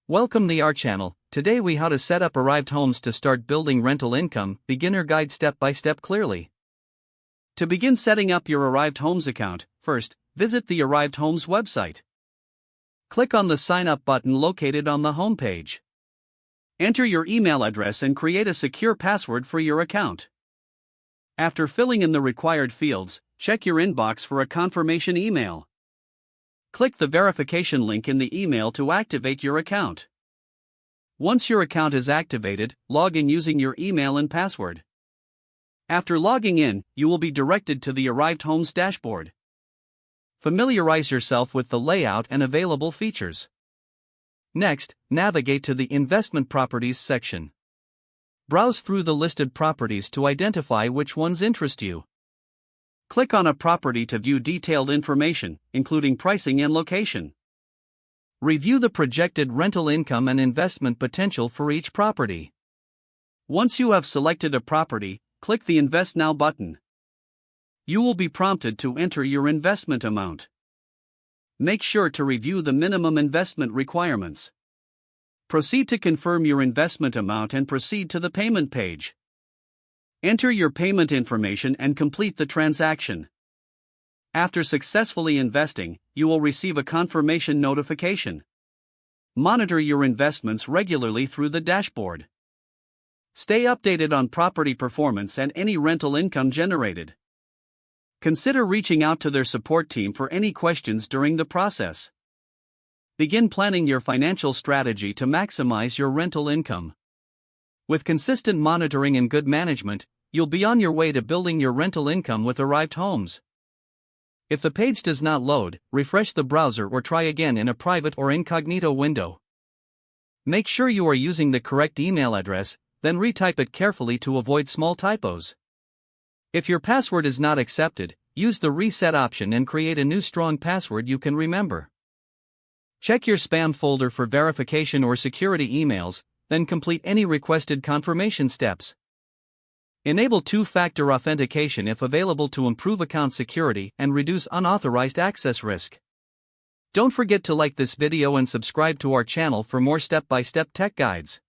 Welcome to our channel. Today we how to set up Arrived Homes to start building rental income, beginner guide step by step clearly. To begin setting up your Arrived Homes account, first, visit the Arrived Homes website. Click on the sign up button located on the home page. Enter your email address and create a secure password for your account. After filling in the required fields, check your inbox for a confirmation email. Click the verification link in the email to activate your account. Once your account is activated, log in using your email and password. After logging in, you will be directed to the Arrived Homes dashboard. Familiarize yourself with the layout and available features. Next, navigate to the Investment Properties section. Browse through the listed properties to identify which ones interest you. Click on a property to view detailed information, including pricing and location. Review the projected rental income and investment potential for each property. Once you have selected a property, click the Invest Now button. You will be prompted to enter your investment amount. Make sure to review the minimum investment requirements. Proceed to confirm your investment amount and proceed to the payment page. Enter your payment information and complete the transaction. After successfully investing, you will receive a confirmation notification. Monitor your investments regularly through the dashboard. Stay updated on property performance and any rental income generated. Consider reaching out to their support team for any questions during the process. Begin planning your financial strategy to maximize your rental income. With consistent monitoring and good management, you'll be on your way to building your rental income with Arrived Homes. If the page does not load, refresh the browser or try again in a private or incognito window. Make sure you are using the correct email address, then retype it carefully to avoid small typos. If your password is not accepted, use the reset option and create a new strong password you can remember. Check your spam folder for verification or security emails, then complete any requested confirmation steps. Enable two-factor authentication if available to improve account security and reduce unauthorized access risk. Don't forget to like this video and subscribe to our channel for more step-by-step tech guides.